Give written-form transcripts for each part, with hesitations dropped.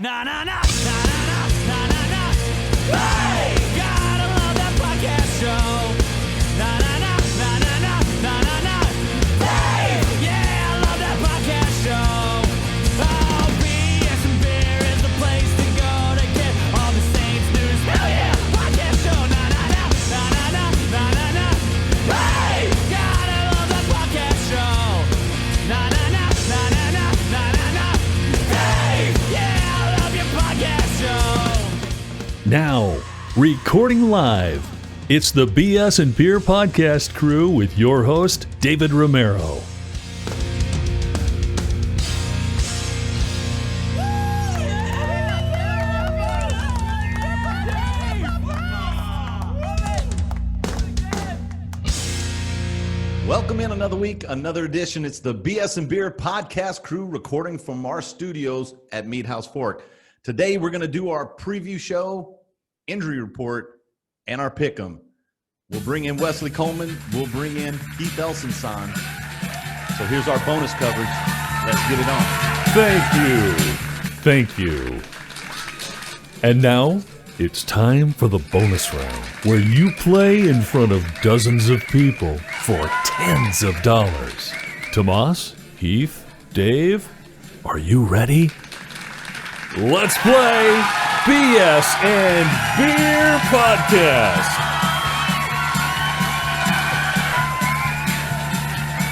Na na na na na na na na. Hey, gotta love that podcast show. Na na na na na na na na na. Hey, yeah, I love that podcast show. Oh, BS and beer is the place to go to get all the Saints news. Hell yeah, podcast show. Na na na na na na na na na. Hey, gotta love that podcast show. Na na na na na na na na na. Hey, yeah, I love your podcast show. Now, recording live, it's the BS and Beer Podcast crew with your host, David Romero. Welcome in another week, another edition. It's the BS and Beer Podcast crew recording from our studios at Meat House Fork. Today, we're going to do our preview show, injury report, and our pick'em. We'll bring in Wesley Coleman. We'll bring in Keith Elsenson. So here's our bonus coverage. Let's get it on. Thank you. And now, it's time for the bonus round, where you play in front of dozens of people for tens of dollars. Tomas, Heath, Dave, are you ready? Let's play BS and Beer Podcast.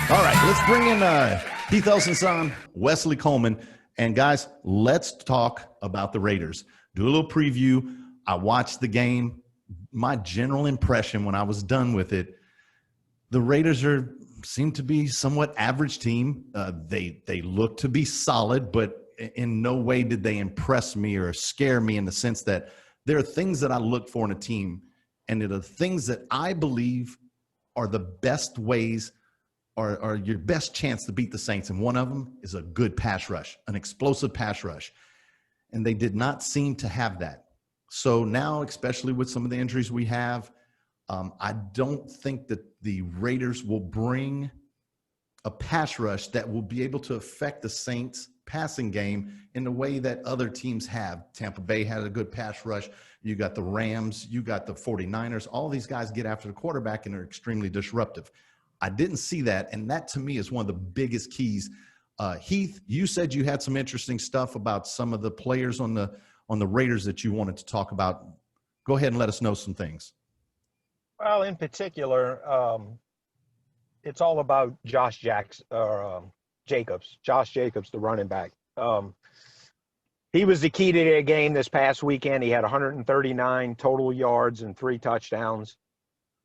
All right, let's bring in Keith Elsenson, Wesley Coleman. And guys, let's talk about the Raiders. Do a little preview. I watched the game. My general impression when I was done with it, the Raiders seem to be somewhat average team. They look to be solid, but in no way did they impress me or scare me in the sense that there are things that I look for in a team, and they're the things that I believe are the best ways or your best chance to beat the Saints. And one of them is a good pass rush, an explosive pass rush. And they did not seem to have that. So now, especially with some of the injuries we have, I don't think that the Raiders will bring a pass rush that will be able to affect the Saints' passing game in the way that other teams have. Tampa Bay had a good pass rush. You got the Rams. You got the 49ers. All these guys get after the quarterback and are extremely disruptive. I didn't see that, and that to me is one of the biggest keys. Heath, you said you had some interesting stuff about some of the players on the Raiders that you wanted to talk about. Go ahead and let us know some things. Well, in particular, it's all about Josh Jacobs, the running back. He was the key to their game this past weekend. He had 139 total yards and 3 touchdowns.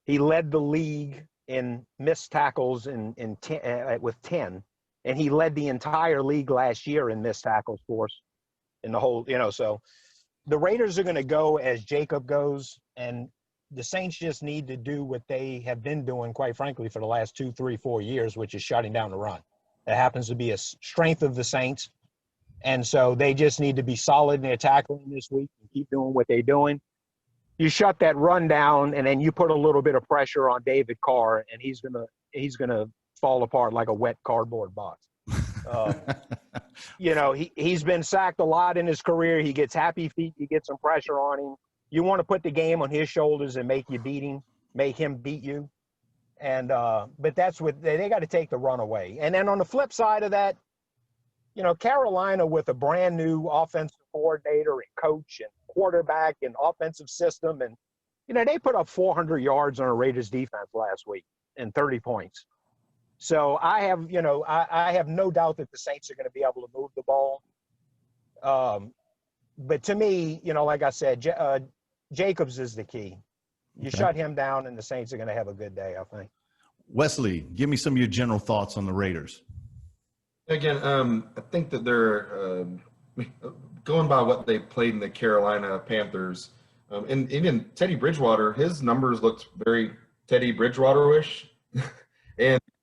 He led the league in missed tackles with 10, and he led the entire league last year in missed tackles for us in the whole, so the Raiders are going to go as Jacob goes, and the Saints just need to do what they have been doing, quite frankly, for the last 2, 3, 4 years, which is shutting down the run. It happens to be a strength of the Saints, and so they just need to be solid in their tackling this week and keep doing what they're doing. You shut that run down, and then you put a little bit of pressure on David Carr, and he's gonna fall apart like a wet cardboard box. He's been sacked a lot in his career. He gets happy feet. You get some pressure on him. You want to put the game on his shoulders and make him beat you. And but that's what they got to take the run away. And then on the flip side of that, Carolina with a brand new offensive coordinator and coach and quarterback and offensive system, and they put up 400 yards on a Raiders defense last week and 30 points. So I have no doubt that the Saints are going to be able to move the ball. But to me, like I said, Jacobs is the key. You shut him down, and the Saints are going to have a good day, I think. Wesley, give me some of your general thoughts on the Raiders. Again, I think that they're going by what they played in the Carolina Panthers. And even Teddy Bridgewater, his numbers looked very Teddy Bridgewater-ish.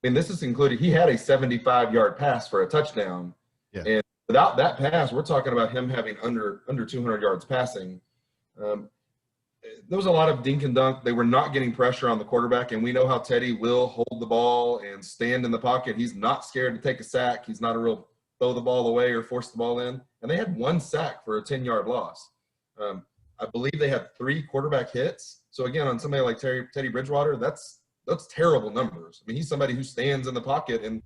And this is included. He had a 75-yard pass for a touchdown. Yeah. And without that pass, we're talking about him having under 200 yards passing. There was a lot of dink and dunk. They were not getting pressure on the quarterback, and we know how Teddy will hold the ball and stand in the pocket. He's not scared to take a sack. He's not a real throw the ball away or force the ball in. And they had 1 sack for a 10-yard loss. I believe they had 3 quarterback hits. So again, on somebody like Teddy Bridgewater, that's terrible numbers. I mean, he's somebody who stands in the pocket and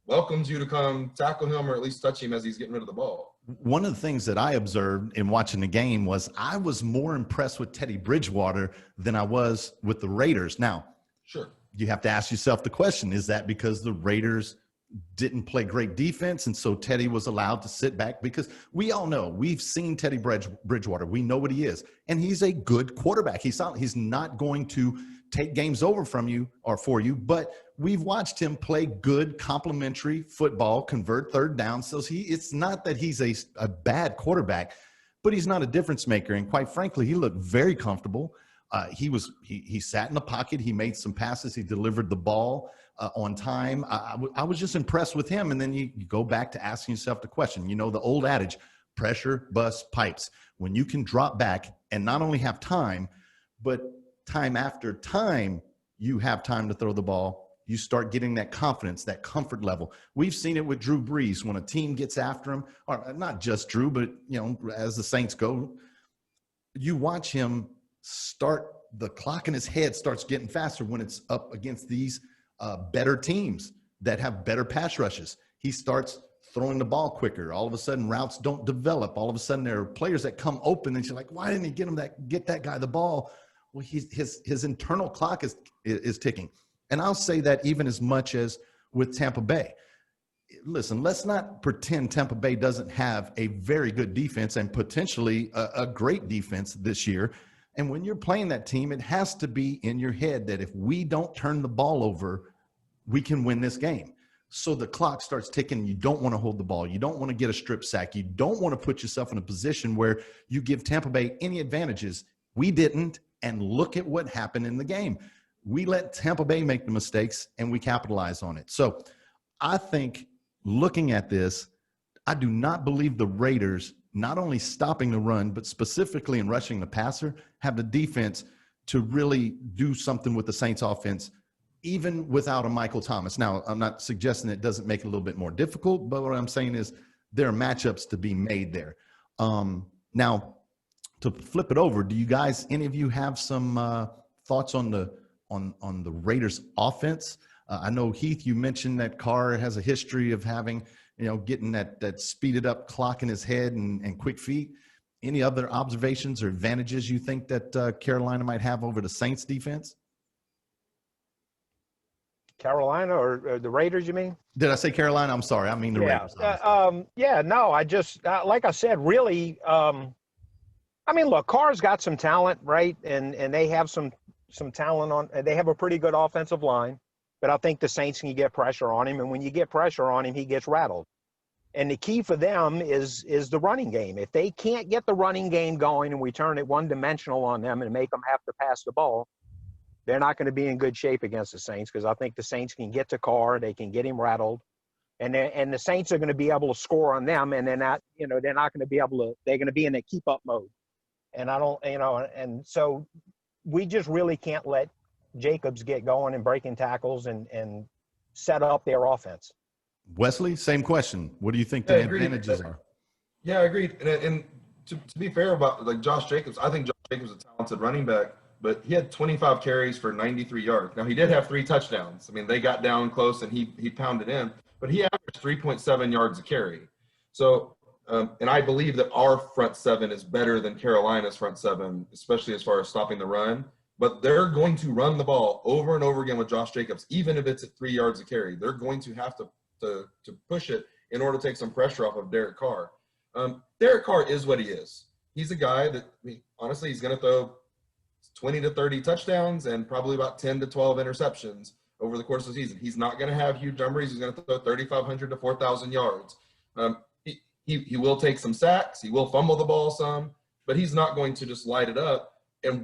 welcomes you to come tackle him or at least touch him as he's getting rid of the ball. One of the things that I observed in watching the game was I was more impressed with Teddy Bridgewater than I was with the Raiders. Now, Sure. you have to ask yourself the question, is that because the Raiders didn't play great defense and so Teddy was allowed to sit back? Because we all know, we've seen Teddy Bridgewater. We know what he is. And he's a good quarterback. He's not going to take games over from you or for you, but we've watched him play good complementary football, convert third down. So it's not that he's a bad quarterback, but he's not a difference maker. And quite frankly, he looked very comfortable. He sat in the pocket. He made some passes. He delivered the ball on time. I was just impressed with him. And then you go back to asking yourself the question, the old adage, pressure busts pipes. When you can drop back and not only have time, but time after time, you have time to throw the ball. You start getting that confidence, that comfort level. We've seen it with Drew Brees when a team gets after him, or not just Drew, but as the Saints go, you watch him start, the clock in his head starts getting faster when it's up against these better teams that have better pass rushes. He starts throwing the ball quicker. All of a sudden, routes don't develop. All of a sudden, there are players that come open, and you're like, why didn't he get that guy the ball? Well, his internal clock is ticking. And I'll say that even as much as with Tampa Bay. Listen, let's not pretend Tampa Bay doesn't have a very good defense and potentially a great defense this year. And when you're playing that team, it has to be in your head that if we don't turn the ball over, we can win this game. So the clock starts ticking. You don't want to hold the ball. You don't want to get a strip sack. You don't want to put yourself in a position where you give Tampa Bay any advantages. We didn't. And look at what happened in the game. We let Tampa Bay make the mistakes and we capitalize on it. So I think looking at this, I do not believe the Raiders, not only stopping the run, but specifically in rushing the passer, have the defense to really do something with the Saints offense, even without a Michael Thomas. Now, I'm not suggesting it doesn't make it a little bit more difficult, but what I'm saying is there are matchups to be made there. Now, to flip it over, do you guys, any of you have some thoughts on the Raiders offense? I know, Heath, you mentioned that Carr has a history of having, getting that speeded up clock in his head and quick feet. Any other observations or advantages you think that Carolina might have over the Saints defense? Carolina or the Raiders, you mean? Did I say Carolina? I'm sorry. I mean the Raiders. No, I just, like I said, really, look, Carr's got some talent, right? And they have some talent they have a pretty good offensive line, but I think the Saints can get pressure on him. And when you get pressure on him, he gets rattled. And the key for them is the running game. If they can't get the running game going and we turn it one-dimensional on them and make them have to pass the ball, they're not going to be in good shape against the Saints, because I think the Saints can get to Carr, they can get him rattled, and the Saints are going to be able to score on them, and they're not going to be able to. They're going to be in a keep-up mode, and and so we just really can't let Jacobs get going and breaking tackles and set up their offense. Wesley, same question. What do you think the advantages are? Yeah, I agreed. And to be fair about like Josh Jacobs, I think Josh Jacobs is a talented running back, but he had 25 carries for 93 yards. Now, he did have 3 touchdowns. I mean, they got down close and he pounded in, but he averaged 3.7 yards a carry. So, and I believe that our front seven is better than Carolina's front seven, especially as far as stopping the run. But they're going to run the ball over and over again with Josh Jacobs, even if it's at 3 yards a carry. They're going to have to push it in order to take some pressure off of Derek Carr. Derek Carr is what he is. He's a guy that, honestly, he's going to throw 20 to 30 touchdowns and probably about 10 to 12 interceptions over the course of the season. He's not going to have huge numbers. He's going to throw 3,500 to 4,000 yards. He will take some sacks. He will fumble the ball some, but he's not going to just light it up.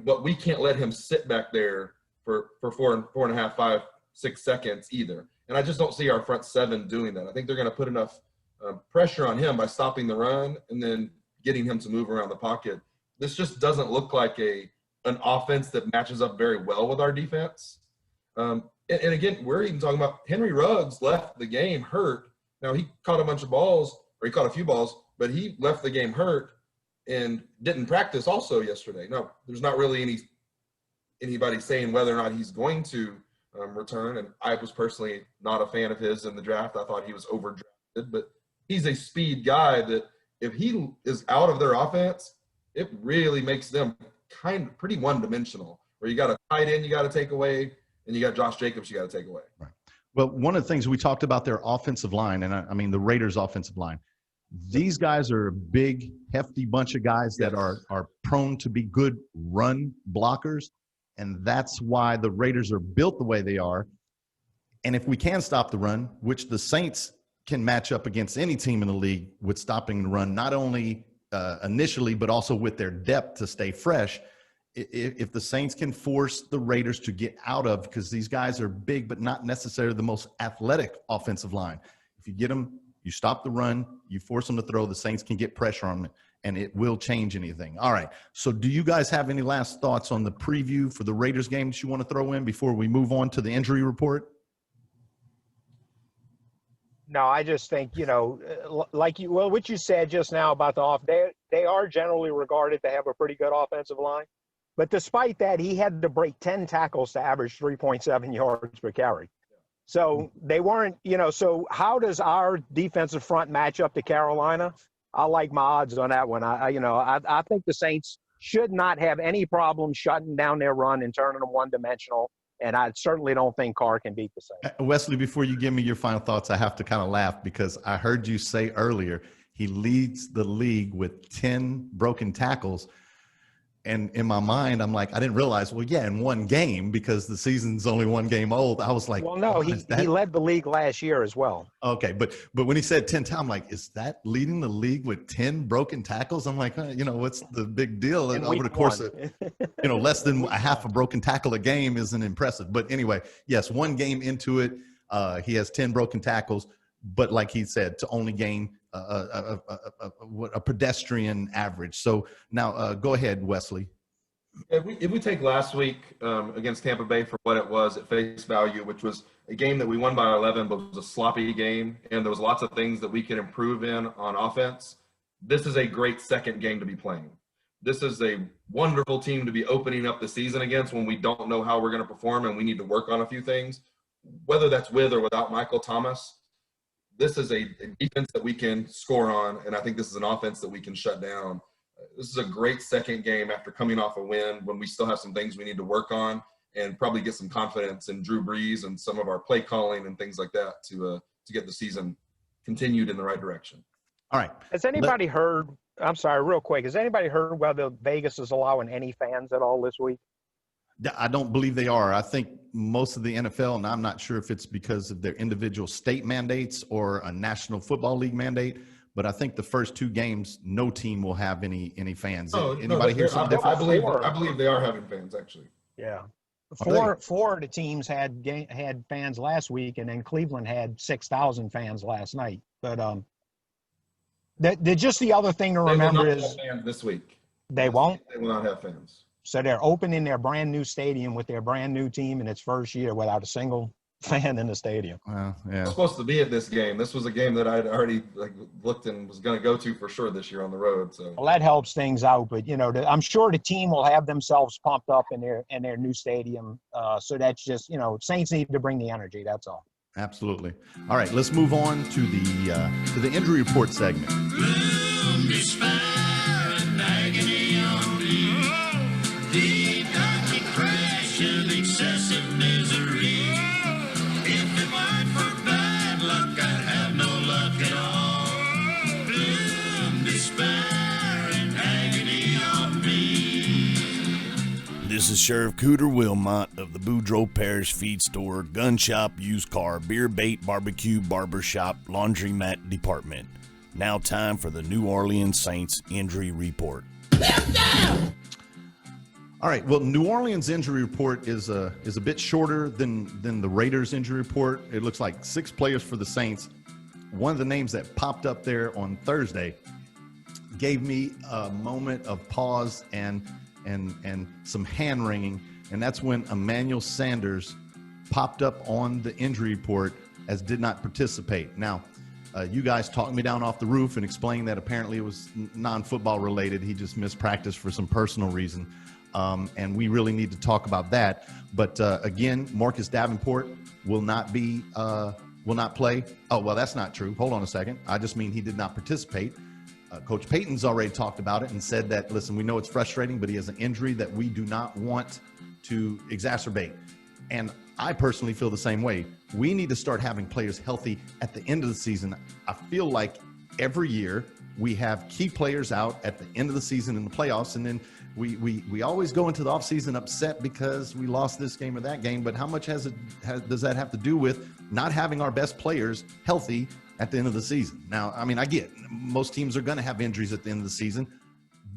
But we can't let him sit back there for 4.5, 5, 6 seconds either. And I just don't see our front seven doing that. I think they're going to put enough pressure on him by stopping the run and then getting him to move around the pocket. This just doesn't look like an offense that matches up very well with our defense. And again, we're even talking about Henry Ruggs left the game hurt Now, he caught a bunch of balls, or he caught a few balls, but he left the game hurt and didn't practice also yesterday. Now, there's not really anybody saying whether or not he's going to return, and I was personally not a fan of his in the draft. I thought he was overdrafted, but he's a speed guy that if he is out of their offense, it really makes them kind of pretty one-dimensional, where you got a tight end you got to take away, and you got Josh Jacobs you got to take away. Right. Well, one of the things we talked about their offensive line, and I mean the Raiders' offensive line, these guys are a big, hefty bunch of guys that are prone to be good run blockers, and that's why the Raiders are built the way they are. And if we can stop the run, which the Saints can match up against any team in the league with stopping the run, not only initially, but also with their depth to stay fresh. If the Saints can force the Raiders to get out of, because these guys are big, but not necessarily the most athletic offensive line. If you get them, you stop the run, you force them to throw, the Saints can get pressure on them, and it will change anything. All right. So do you guys have any last thoughts on the preview for the Raiders game that you want to throw in before we move on to the injury report? No, I just think, what you said just now about they are generally regarded to have a pretty good offensive line. But despite that, he had to break 10 tackles to average 3.7 yards per carry. So they weren't, so how does our defensive front match up to Carolina? I like my odds on that one. I think the Saints should not have any problem shutting down their run and turning them one-dimensional. And I certainly don't think Carr can beat the Saints. Wesley, before you give me your final thoughts, I have to kind of laugh because I heard you say earlier he leads the league with 10 broken tackles. And in my mind, I'm like, I didn't realize, well, yeah, in one game, because the season's only one game old. I was like, well, no, he led the league last year as well. Okay, but when he said 10 times, I'm like, is that leading the league with 10 broken tackles? I'm like, what's the big deal? And over the course of, less than a half a broken tackle a game isn't impressive. But anyway, yes, one game into it, he has 10 broken tackles. But like he said, to only gain a pedestrian average. So now go ahead, Wesley. If we take last week against Tampa Bay for what it was at face value, which was a game that we won by 11, but it was a sloppy game, and there was lots of things that we could improve in on offense, this is a great second game to be playing. This is a wonderful team to be opening up the season against when we don't know how we're going to perform and we need to work on a few things, whether that's with or without Michael Thomas. This is a defense that we can score on, and I think this is an offense that we can shut down. This is a great second game after coming off a win when we still have some things we need to work on and probably get some confidence in Drew Brees and some of our play calling and things like that to get the season continued in the right direction. All right. Has anybody heard – I'm sorry, real quick. Has anybody heard whether Vegas is allowing any fans at all this week? I don't believe they are. I think most of the NFL, and I'm not sure if it's because of their individual state mandates or a National Football League mandate, but I think the first two games, no team will have any fans. Anybody hear something different? I believe they are having fans, actually. Yeah. Four of the teams had fans last week, and then Cleveland had 6,000 fans last night. But just the other thing to remember is fans this week. They won't? They will not have fans. So they're opening their brand new stadium with their brand new team in its first year without a single fan in the stadium. Yeah. I was supposed to be at this game. This was a game that I'd already looked and was going to go to for sure this year on the road. So well, that helps things out. But I'm sure the team will have themselves pumped up in their new stadium. So that's just Saints need to bring the energy. That's all. Absolutely. All right, let's move on to the injury report segment. Deep dark depression, excessive misery. If it weren't for bad luck, I'd have no luck at all. Gloom, despair, and agony on me. This is Sheriff Cooter Wilmot of the Boudreaux Parish Feed Store, Gun Shop, Used Car, Beer Bait, Barbecue, Barber Shop, Laundromat Department. Now time for the New Orleans Saints injury report. Left down! All right. Well, New Orleans injury report is a bit shorter than the Raiders injury report. It looks like 6 players for the Saints. One of the names that popped up there on Thursday gave me a moment of pause and some hand wringing, and that's when Emmanuel Sanders popped up on the injury report as did not participate. Now, You guys talked me down off the roof and explained that apparently it was non-football related. He just missed practice for some personal reason. And we really need to talk about that. But again, Marcus Davenport will not play. Oh, well, that's not true. Hold on a second. I just mean he did not participate. Coach Payton's already talked about it and said that, listen, we know it's frustrating, but he has an injury that we do not want to exacerbate. And I personally feel the same way. We need to start having players healthy at the end of the season. I feel like every year we have key players out at the end of the season in the playoffs, and then we always go into the offseason upset because we lost this game or that game. But how much does that have to do with not having our best players healthy at the end of the season? Now, I mean, I get most teams are going to have injuries at the end of the season,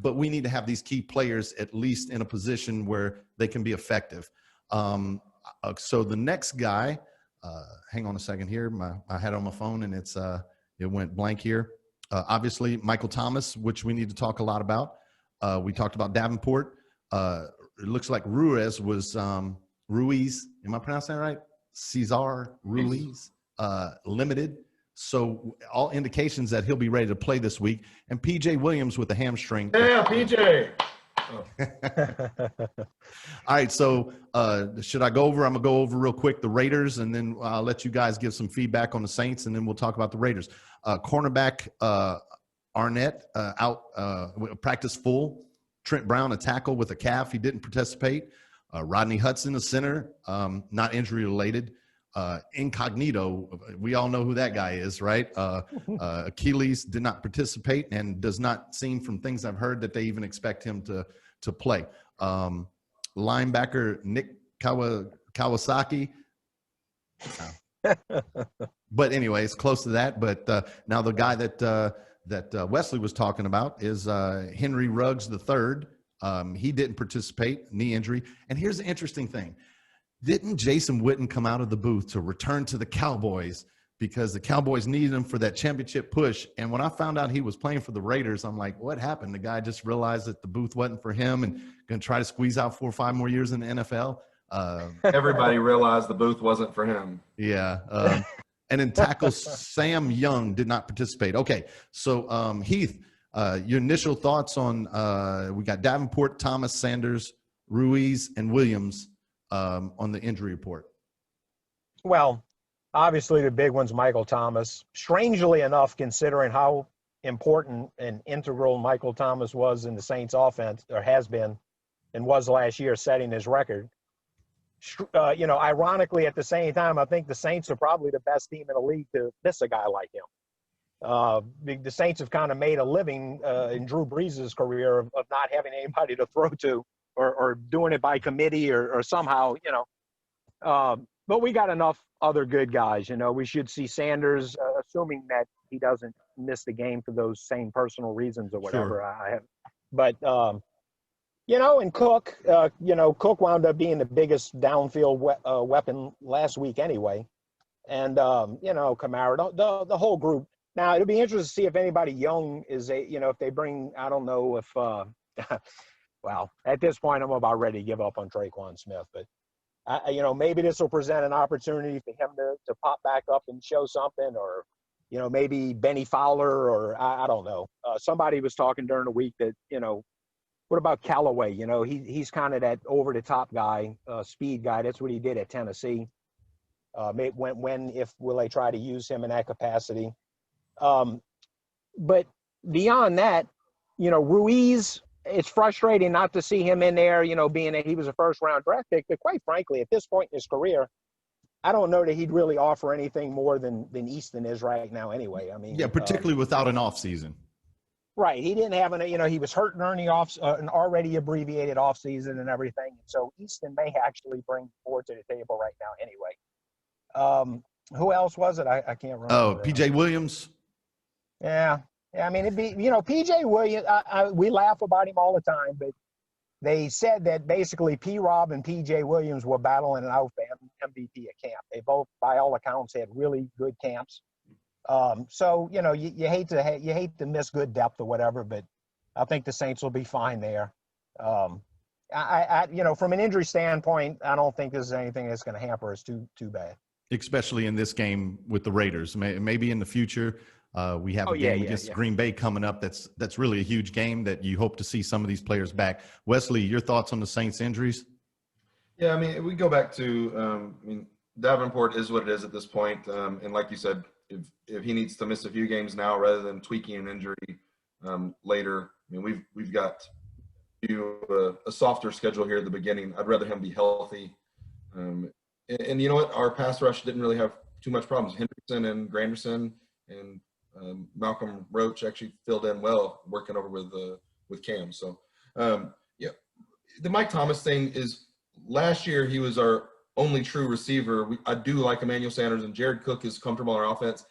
but we need to have these key players at least in a position where they can be effective. So the next guy, hang on a second here. I had it on my phone and it went blank here. Obviously, Michael Thomas, which we need to talk a lot about. We talked about Davenport. It looks like Ruiz was Ruiz. Am I pronouncing that right? Cesar Ruiz, limited. So all indications that he'll be ready to play this week. And PJ Williams with the hamstring. Yeah, PJ. All right, so should I go over? I'm going to go over real quick the Raiders, and then I'll let you guys give some feedback on the Saints, and then we'll talk about the Raiders. Cornerback Arnett out, practice full. Trent Brown, a tackle with a calf. He didn't participate. Rodney Hudson, a center, not injury related. Incognito, we all know who that guy is, right? Achilles did not participate and does not seem, from things I've heard, that they even expect him to play. Linebacker Nick Kawasaki. But anyway, it's close to that. But now the guy that Wesley was talking about is Henry Ruggs III. He didn't participate, knee injury. And here's the interesting thing. Didn't Jason Witten come out of the booth to return to the Cowboys because the Cowboys needed him for that championship push? And when I found out he was playing for the Raiders, I'm like, what happened? The guy just realized that the booth wasn't for him and going to try to squeeze out 4 or 5 more years in the NFL. Everybody realized the booth wasn't for him. Yeah. And then tackle Sam Young did not participate. Okay. So Heath, your initial thoughts on we got Davenport, Thomas, Sanders, Ruiz, and Williams on the injury report. Well, obviously the big one's Michael Thomas. Strangely enough, considering how important and integral Michael Thomas was in the Saints offense, or has been, and was last year, setting his record. Ironically, at the same time, I think the Saints are probably the best team in the league to miss a guy like him. The Saints have kind of made a living in Drew Brees' career of not having anybody to throw to, or doing it by committee or somehow, but we got enough other good guys. We should see Sanders, assuming that he doesn't miss the game for those same personal reasons or whatever. Sure. But and Cook, Cook wound up being the biggest downfield weapon last week anyway. And, Kamara, the whole group. Now, it'll be interesting to see if anybody young is if they bring, I don't know if, well, at this point, I'm about ready to give up on Traquan Smith. But, maybe this will present an opportunity for him to pop back up and show something, or, maybe Benny Fowler, or I don't know. Somebody was talking during the week that, what about Callaway? He's kind of that over-the-top guy, speed guy. That's what he did at Tennessee. Will they try to use him in that capacity? But beyond that, Ruiz, it's frustrating not to see him in there, being that he was a first-round draft pick. But quite frankly, at this point in his career, I don't know that he'd really offer anything more than Easton is right now anyway. I mean, yeah, particularly without an offseason. Right. He didn't have he was hurt during an already abbreviated offseason and everything. So Easton may actually bring forward to the table right now anyway. Who else was it? I can't remember. Oh, PJ Williams. Yeah. I mean, it'd be, PJ Williams, we laugh about him all the time, but they said that basically P-Rob and PJ Williams were battling it out for MVP at camp. They both, by all accounts, had really good camps. So, you hate to miss good depth or whatever, but I think the Saints will be fine there. From an injury standpoint, I don't think there's anything that's going to hamper us too bad. especially in this game with the Raiders. Maybe in the future, we have a game against Green Bay coming up. That's really a huge game that you hope to see some of these players back. Wesley, your thoughts on the Saints injuries? Yeah, I mean, we go back to, Davenport is what it is at this point. And like you said, if he needs to miss a few games now rather than tweaking an injury later, I mean, we've got a softer schedule here at the beginning. I'd rather him be healthy. And you know what? Our pass rush didn't really have too much problems. Henderson and Granderson and Malcolm Roach actually filled in well, working over with Cam. So, the Mike Thomas thing is, last year he was our only true receiver. I do like Emmanuel Sanders, and Jared Cook is comfortable on our offense.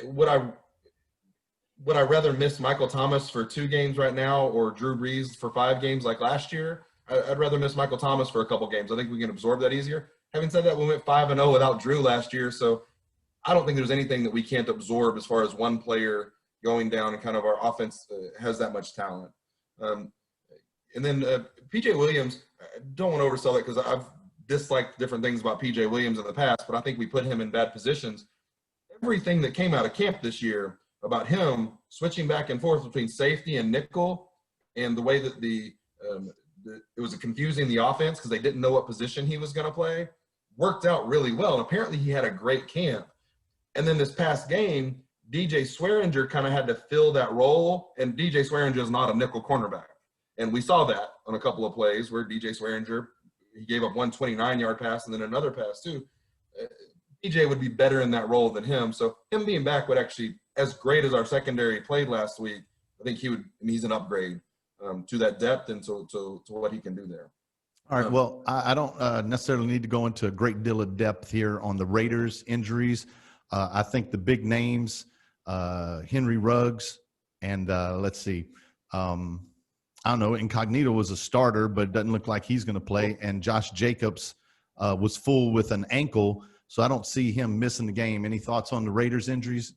Would I rather miss Michael Thomas for 2 games right now or Drew Brees for 5 games like last year? I'd rather miss Michael Thomas for a couple games. I think we can absorb that easier. Having said that, we went 5-0 without Drew last year, so I don't think there's anything that we can't absorb as far as one player going down, and kind of our offense has that much talent. And then P.J. Williams, I don't want to oversell it because I've disliked different things about P.J. Williams in the past, but I think we put him in bad positions. Everything that came out of camp this year about him switching back and forth between safety and nickel, and the way that it was confusing the offense because they didn't know what position he was going to play, worked out really well. And apparently he had a great camp. And then this past game, DJ Swearinger kind of had to fill that role, and DJ Swearinger is not a nickel cornerback. And we saw that on a couple of plays where DJ Swearinger, he gave up one 29-yard pass and then another pass too. DJ would be better in that role than him. So him being back would actually, as great as our secondary played last week, I think he's an upgrade to that depth and to what he can do there. All right. Well, I don't necessarily need to go into a great deal of depth here on the Raiders injuries. I think the big names, Henry Ruggs, and let's see, I don't know, Incognito was a starter, but it doesn't look like he's going to play. And Josh Jacobs was full with an ankle, so I don't see him missing the game. Any thoughts on the Raiders injuries?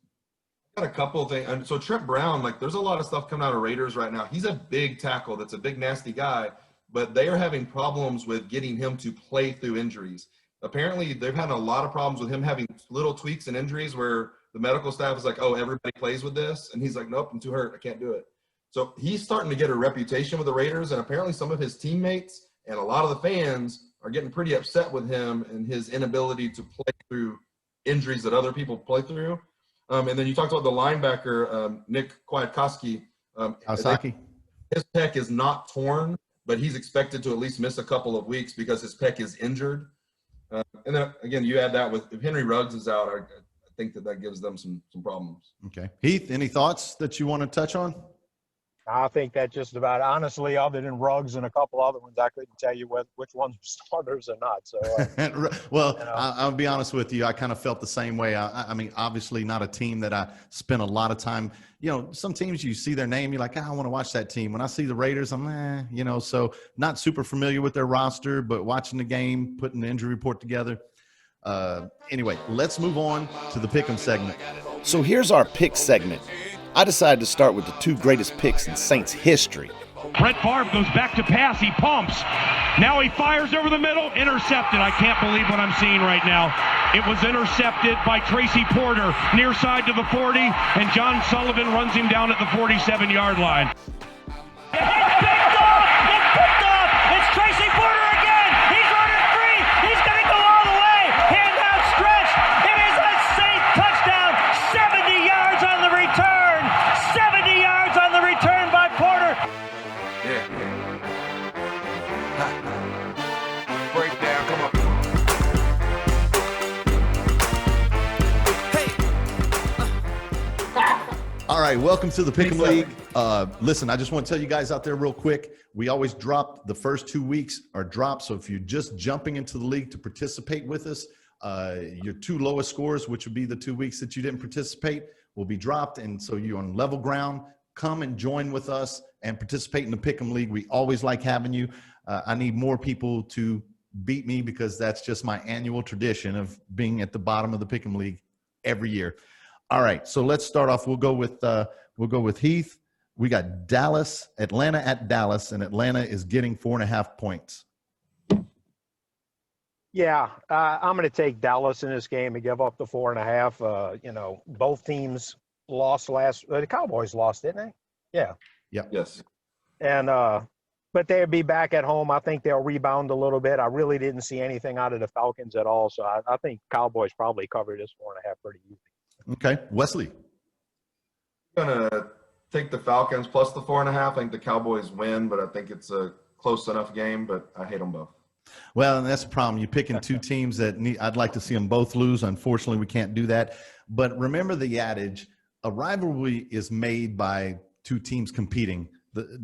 Got a couple of things. And so Trent Brown, there's a lot of stuff coming out of Raiders right now. He's a big tackle. That's a big, nasty guy, but they are having problems with getting him to play through injuries. Apparently, they've had a lot of problems with him having little tweaks and injuries where the medical staff is like, oh, everybody plays with this. And he's like, nope, I'm too hurt. I can't do it. So he's starting to get a reputation with the Raiders, and apparently some of his teammates and a lot of the fans are getting pretty upset with him and his inability to play through injuries that other people play through. And then you talked about the linebacker, Nick Kwiatkowski. His pec is not torn, but he's expected to at least miss a couple of weeks because his pec is injured. And then, again, you add that with if Henry Ruggs is out, I think that gives them some problems. Okay. Heath, any thoughts that you want to touch on? I think that just about, honestly, other than Ruggs and a couple other ones, I couldn't tell you which ones are starters or not. So, well, I'll be honest with you. I kind of felt the same way. I mean, obviously not a team that I spent a lot of time. Some teams you see their name, you're like, I want to watch that team. When I see the Raiders, I'm, so not super familiar with their roster, but watching the game, putting the injury report together. Anyway, let's move on to the Pick'em segment. So here's our pick segment. I decided to start with the 2 greatest picks in Saints history. Brett Favre goes back to pass. He pumps. Now he fires over the middle. Intercepted. I can't believe what I'm seeing right now. It was intercepted by Tracy Porter, near side to the 40, and John Sullivan runs him down at the 47-yard line. It's picked off! It's picked off! It's Tracy Porter again! He's running free! He's going to go all the way! Hand outstretched! It is a Saint touchdown! 70 yards on the return! 70 yards on the return by Porter! Breakdown, come on. All right, welcome to the Pick'em League. Listen, I just want to tell you guys out there real quick, we always drop the first 2 weeks are dropped. So if you're just jumping into the league to participate with us, your 2 lowest scores, which would be the 2 weeks that you didn't participate, will be dropped. And so you're on level ground. Come and join with us and participate in the Pick'em League. We always like having you. I need more people to beat me because that's just my annual tradition of being at the bottom of the Pick'em League every year. All right, so let's start off. We'll go with Heath. We got Atlanta at Dallas, and Atlanta is getting 4.5 points. Yeah, I'm going to take Dallas in this game and give up the 4.5. You know, both teams lost the Cowboys lost, didn't they? Yeah. Yes. And, but they'll be back at home. I think they'll rebound a little bit. I really didn't see anything out of the Falcons at all. So I think Cowboys probably cover this 4.5 pretty easy. Okay. Wesley. I'm gonna take the Falcons plus the 4.5. I think the Cowboys win, but I think it's a close enough game, but I hate them both. Well, and that's the problem. You're picking two teams that I'd like to see them both lose. Unfortunately, we can't do that. But remember the adage, a rivalry is made by two teams competing.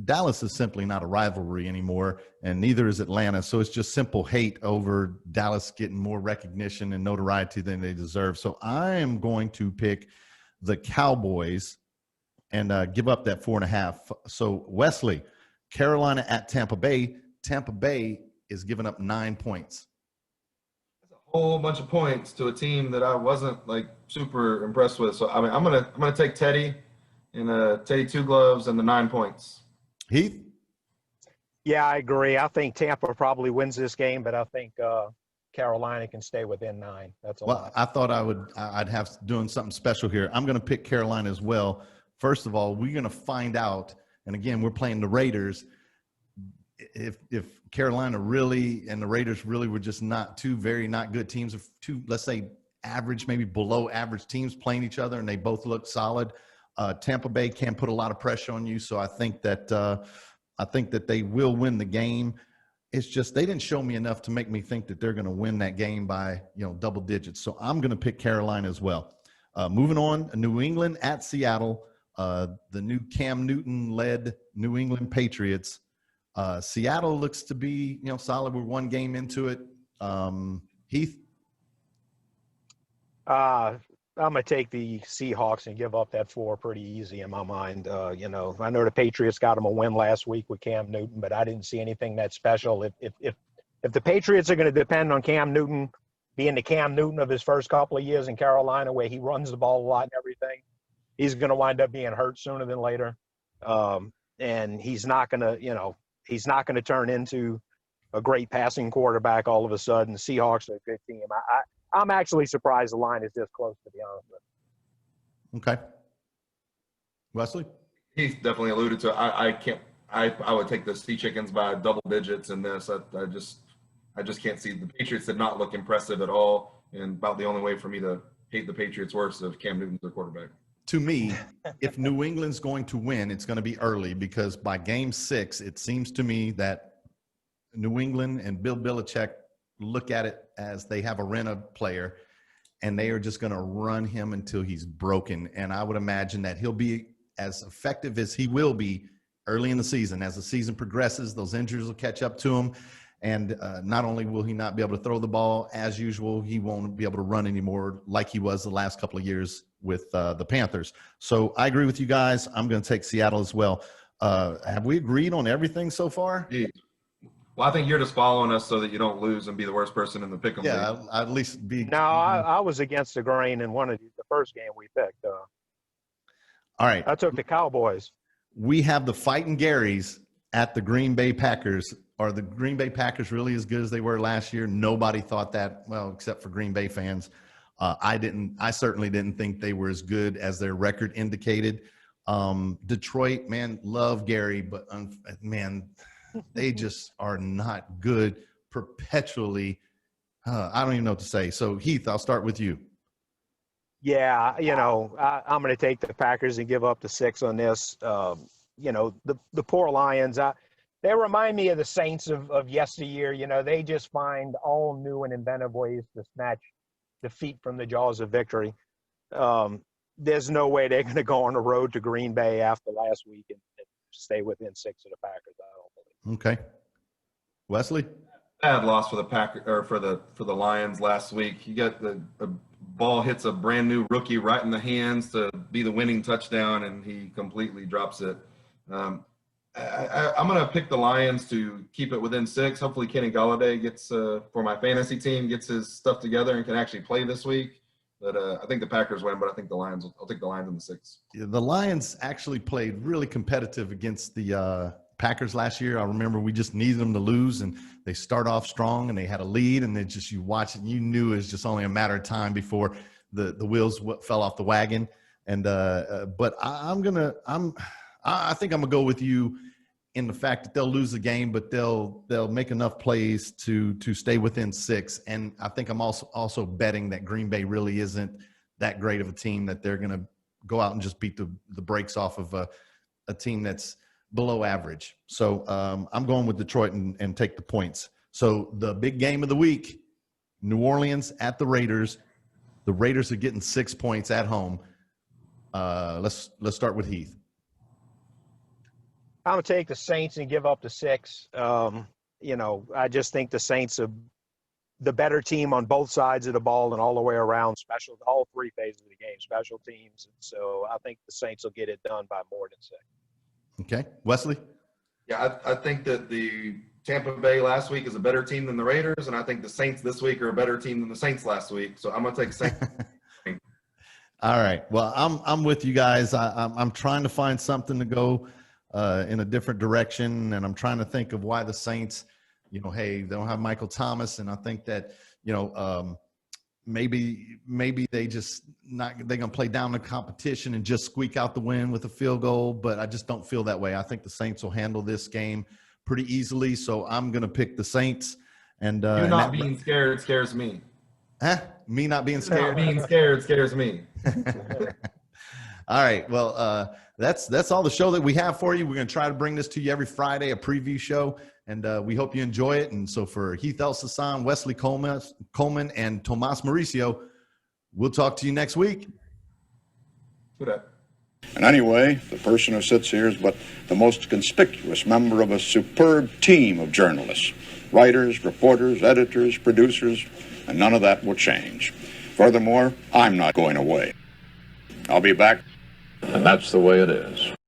Dallas is simply not a rivalry anymore, and neither is Atlanta. So it's just simple hate over Dallas getting more recognition and notoriety than they deserve. So I am going to pick the Cowboys and give up that 4.5. So Wesley, Carolina at Tampa Bay. Tampa Bay is giving up 9 points. That's a whole bunch of points to a team that I wasn't like super impressed with. So I mean, I'm gonna take Teddy and Teddy Two Gloves and the 9 points. Heath? Yeah, I agree. I think Tampa probably wins this game, but I think Carolina can stay within 9. That's a lot. I thought I'd have doing something special here. I'm going to pick Carolina as well. First of all, we're going to find out, and again, we're playing the Raiders. If Carolina really and the Raiders really were just not good teams, of two, let's say, average, maybe below average teams playing each other, and they both look solid. Tampa Bay can put a lot of pressure on you, so I think that they will win the game. It's just they didn't show me enough to make me think that they're going to win that game by double digits. So I'm going to pick Carolina as well. Moving on, New England at Seattle, the new Cam Newton-led New England Patriots. Seattle looks to be solid. We're one game into it. Heath? I'm going to take the Seahawks and give up that 4 pretty easy in my mind. I know the Patriots got them a win last week with Cam Newton, but I didn't see anything that special. If the Patriots are going to depend on Cam Newton being the Cam Newton of his first couple of years in Carolina, where he runs the ball a lot and everything, he's going to wind up being hurt sooner than later. And he's not going to turn into a great passing quarterback all of a sudden. The Seahawks are a good team. I'm actually surprised the line is this close, to be honest with you. Okay. Wesley? Heath definitely alluded to it. I would take the Sea Chickens by double digits in this. I just can't see. The Patriots did not look impressive at all, and about the only way for me to hate the Patriots worse if Cam Newton's their quarterback. To me, if New England's going to win, it's going to be early, because by game 6, it seems to me that New England and Bill Belichick look at it as they have a rent-a player, and they are just going to run him until he's broken. And I would imagine that he'll be as effective as he will be early in the season. As the season progresses, those injuries will catch up to him. And not only will he not be able to throw the ball as usual, he won't be able to run anymore like he was the last couple of years with the Panthers. So I agree with you guys. I'm going to take Seattle as well. Have we agreed on everything so far? Yeah. Well, I think you're just following us so that you don't lose and be the worst person in the pick'em. Yeah, league. I'd at least be. No, I was against the grain in one of the first game we picked. All right. I took the Cowboys. We have the Fighting Garys at the Green Bay Packers. Are the Green Bay Packers really as good as they were last year? Nobody thought that, well, except for Green Bay fans. I certainly didn't think they were as good as their record indicated. Detroit, man, love Gary, but man, they just are not good perpetually. I don't even know what to say. So, Heath, I'll start with you. Yeah, I'm going to take the Packers and give up the 6 on this. The poor Lions, they remind me of the Saints of yesteryear. They just find all new and inventive ways to snatch defeat from the jaws of victory. There's no way they're going to go on the road to Green Bay after last week and stay within 6 of the Packers. I don't believe. Okay. Wesley? Bad loss for the for the Lions last week. You got the ball hits a brand new rookie right in the hands to be the winning touchdown, and he completely drops it. I'm going to pick the Lions to keep it within 6. Hopefully Kenny Golladay gets for my fantasy team, gets his stuff together and can actually play this week. But I think the Packers win, but I think I'll take the Lions in the 6. The Lions actually played really competitive against the Packers last year. I remember we just needed them to lose, and they start off strong, and they had a lead, and then just you watch it, and you knew it was just only a matter of time before the wheels fell off the wagon. And but I think I'm gonna go with you in the fact that they'll lose the game, but they'll make enough plays to stay within 6. And I think I'm also betting that Green Bay really isn't that great of a team, that they're going to go out and just beat the brakes off of a team that's below average. So I'm going with Detroit and take the points. So the big game of the week, New Orleans at the Raiders. The Raiders are getting 6 points at home. Let's start with Heath. I'm going to take the Saints and give up the 6. I just think the Saints are the better team on both sides of the ball and all the way around, all 3 phases of the game, special teams. And so I think the Saints will get it done by more than 6. Okay. Wesley? Yeah, I think that the Tampa Bay last week is a better team than the Raiders, and I think the Saints this week are a better team than the Saints last week. So I'm going to take Saints. All right. Well, I'm with you guys. I'm trying to find something to go in a different direction, and I'm trying to think of why the Saints, hey, they don't have Michael Thomas, and I think that maybe they're gonna play down the competition and just squeak out the win with a field goal, but I just don't feel that way. I think the Saints will handle this game pretty easily, so I'm gonna pick the Saints. And you not being scared scares me. Huh? Me not being scared? Not being scared scares me. All right. Well, that's all the show that we have for you. We're going to try to bring this to you every Friday, a preview show, and we hope you enjoy it. And so for Heath Elsassan, Wesley Coleman, and Tomas Mauricio, we'll talk to you next week. And anyway, the person who sits here is but the most conspicuous member of a superb team of journalists, writers, reporters, editors, producers, and none of that will change. Furthermore, I'm not going away. I'll be back. And that's the way it is.